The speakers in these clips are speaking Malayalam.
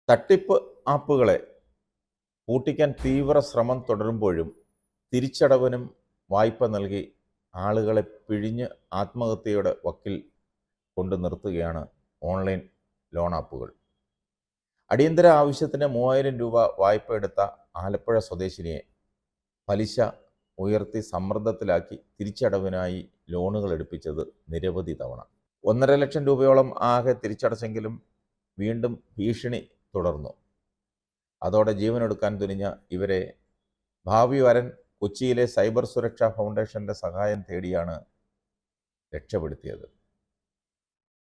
തട്ടിപ്പ് ആപ്പുകളെ പൂട്ടിക്കാൻ തീവ്ര ശ്രമം തുടരുമ്പോഴും തിരിച്ചടവിനും വായ്പ നൽകി ആളുകളെ പിഴിഞ്ഞ് ആത്മഹത്യയുടെ വക്കിൽ കൊണ്ടു നിർത്തുകയാണ് ഓൺലൈൻ ലോൺ ആപ്പുകൾ. അടിയന്തര ആവശ്യത്തിന് 3000 രൂപ വായ്പ എടുത്ത ആലപ്പുഴ സ്വദേശിനിയെ പലിശ ഉയർത്തി സമ്മർദ്ദത്തിലാക്കി തിരിച്ചടവിനായി ലോണുകൾ എടുപ്പിച്ചത് നിരവധി തവണ. 1.5 ലക്ഷം രൂപയോളം ആകെ തിരിച്ചടച്ചെങ്കിലും വീണ്ടും ഭീഷണി തുടർന്നു. അതോടെ ജീവനൊടുക്കാൻ തുനിഞ്ഞ ഇവരെ ഭാവി വരൻ കൊച്ചിയിലെ സൈബർ സുരക്ഷാ ഫൗണ്ടേഷന്റെ സഹായം തേടിയാണ് രക്ഷപ്പെടുത്തിയത്.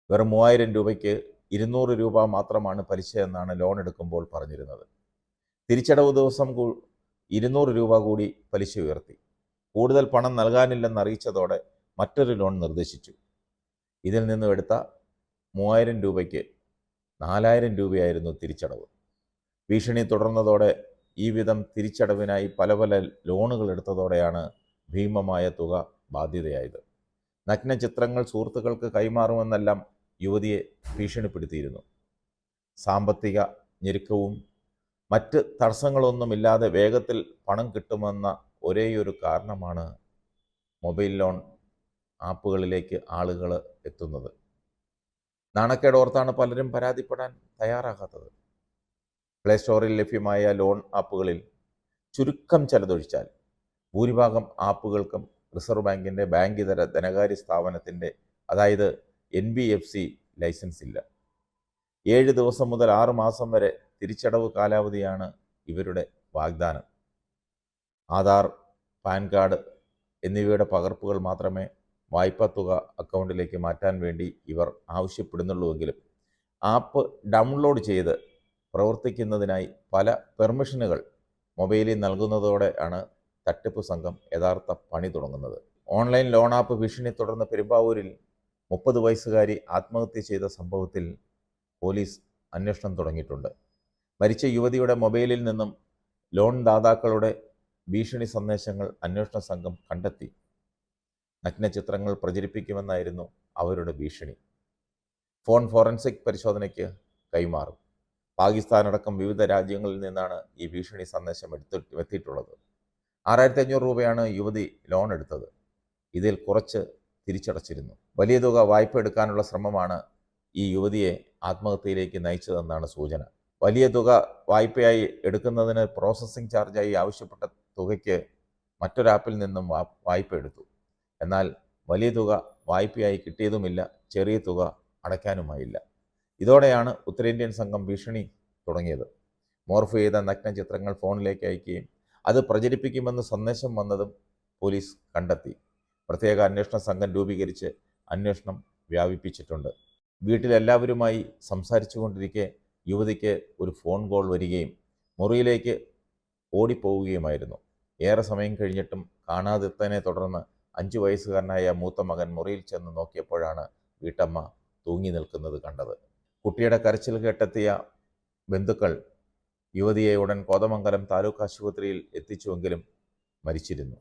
വെറും 3000 രൂപയ്ക്ക് 200 രൂപ മാത്രമാണ് പലിശ എന്നാണ് ലോൺ എടുക്കുമ്പോൾ പറഞ്ഞിരുന്നത്. തിരിച്ചടവ് ദിവസം 200 രൂപ കൂടി പലിശ ഉയർത്തി. കൂടുതൽ പണം നൽകാനില്ലെന്ന് അറിയിച്ചതോടെ മറ്റൊരു ലോൺ നിർദ്ദേശിച്ചു. ഇതിൽ നിന്നും എടുത്ത 3000 രൂപയ്ക്ക് 4000 രൂപയായിരുന്നു തിരിച്ചടവ്. ഭീഷണി തുടർന്നതോടെ ഈ വിധം തിരിച്ചടവിനായി പല ലോണുകൾ എടുത്തതോടെയാണ് ഭീമമായ തുക ബാധ്യതയായത്. നഗ്ന ചിത്രങ്ങൾ സുഹൃത്തുക്കൾക്ക് കൈമാറുമെന്നെല്ലാം യുവതിയെ ഭീഷണിപ്പെടുത്തിയിരുന്നു. സാമ്പത്തിക ഞെരുക്കവും മറ്റ് തടസ്സങ്ങളൊന്നുമില്ലാതെ വേഗത്തിൽ പണം കിട്ടുമെന്ന ഒരേയൊരു കാരണമാണ് മൊബൈൽ ലോൺ ആപ്പുകളിലേക്ക് ആളുകൾ എത്തുന്നത്. നാണക്കേടോർത്താണ് പലരും പരാതിപ്പെടാൻ തയ്യാറാകാത്തത്. പ്ലേ സ്റ്റോറിൽ ലഭ്യമായ ലോൺ ആപ്പുകളിൽ ചുരുക്കം ചിലതൊഴിച്ചാൽ ഭൂരിഭാഗം ആപ്പുകൾക്കും റിസർവ് ബാങ്കിൻ്റെ ബാങ്കിതര ധനകാര്യ സ്ഥാപനത്തിൻ്റെ അതായത് NBFC ലൈസൻസ് ഇല്ല. 7 ദിവസം മുതൽ 6 മാസം വരെ തിരിച്ചടവ് കാലാവധിയാണ് ഇവരുടെ വാഗ്ദാനം. ആധാർ, പാൻ കാർഡ് എന്നിവയുടെ പകർപ്പുകൾ മാത്രമേ വായ്പാ തുക അക്കൗണ്ടിലേക്ക് മാറ്റാൻ വേണ്ടി ഇവർ ആവശ്യപ്പെടുന്നുള്ളൂവെങ്കിലും ആപ്പ് ഡൗൺലോഡ് ചെയ്ത് പ്രവർത്തിക്കുന്നതിനായി പല പെർമിഷനുകൾ മൊബൈലിൽ നൽകുന്നതോടെയാണ് തട്ടിപ്പ് സംഘം യഥാർത്ഥ പണി തുടങ്ങുന്നത്. ഓൺലൈൻ ലോൺ ആപ്പ് ഭീഷണി തുടർന്ന് പെരുമ്പാവൂരിൽ 30 വയസ്സുകാരി ആത്മഹത്യ ചെയ്ത സംഭവത്തിൽ പോലീസ് അന്വേഷണം തുടങ്ങിയിട്ടുണ്ട്. മരിച്ച യുവതിയുടെ മൊബൈലിൽ നിന്നും ലോൺ ദാതാക്കളുടെ ഭീഷണി സന്ദേശങ്ങൾ അന്വേഷണ സംഘം കണ്ടെത്തി. നഗ്ന ചിത്രങ്ങൾ പ്രചരിപ്പിക്കുമെന്നായിരുന്നു അവരുടെ ഭീഷണി. ഫോൺ ഫോറൻസിക് പരിശോധനയ്ക്ക് കൈമാറും. പാകിസ്ഥാനടക്കം വിവിധ രാജ്യങ്ങളിൽ നിന്നാണ് ഈ ഭീഷണി സന്ദേശം എത്തിയിട്ടുള്ളത്. 6500 രൂപയാണ് യുവതി ലോൺ എടുത്തത്. ഇതിൽ കുറച്ച് തിരിച്ചടച്ചിരുന്നു. വലിയ തുക വായ്പ എടുക്കാനുള്ള ശ്രമമാണ് ഈ യുവതിയെ ആത്മഹത്യയിലേക്ക് നയിച്ചതെന്നാണ് സൂചന. വലിയ തുക വായ്പയായി എടുക്കുന്നതിന് പ്രോസസ്സിംഗ് ചാർജായി ആവശ്യപ്പെട്ട തുകയ്ക്ക് മറ്റൊരാപ്പിൽ നിന്നും വായ്പ എടുത്തു. എന്നാൽ വലിയ തുക വായ്പയായി കിട്ടിയതുമില്ല, ചെറിയ തുക അടയ്ക്കാനുമായില്ല. ഇതോടെയാണ് ഉത്തരേന്ത്യൻ സംഘം ഭീഷണി തുടങ്ങിയത്. മോർഫ് ചെയ്ത നഗ്ന ചിത്രങ്ങൾ ഫോണിലേക്ക് അയക്കുകയും അത് പ്രചരിപ്പിക്കുമെന്ന് സന്ദേശം വന്നതും പോലീസ് കണ്ടെത്തി. പ്രത്യേക അന്വേഷണ സംഘം രൂപീകരിച്ച് അന്വേഷണം വ്യാപിപ്പിച്ചിട്ടുണ്ട്. വീട്ടിലെല്ലാവരുമായി സംസാരിച്ചു കൊണ്ടിരിക്കെ യുവതിക്ക് ഒരു ഫോൺ കോൾ വരികയും മുറിയിലേക്ക് ഓടിപ്പോവുകയുമായിരുന്നു. ഏറെ സമയം കഴിഞ്ഞിട്ടും കാണാതെത്തതിനെ തുടർന്ന് 5 വയസ്സുകാരനായ മൂത്ത മകൻ മുറിയിൽ ചെന്ന് നോക്കിയപ്പോഴാണ് വീട്ടമ്മ തൂങ്ങി നിൽക്കുന്നത് കണ്ടത്. കുട്ടിയുടെ കരച്ചിൽ കേട്ടെത്തിയ ബന്ധുക്കൾ യുവതിയെ ഉടൻ കോതമംഗലം താലൂക്ക് ആശുപത്രിയിൽ എത്തിച്ചുവെങ്കിലും മരിച്ചിരുന്നു.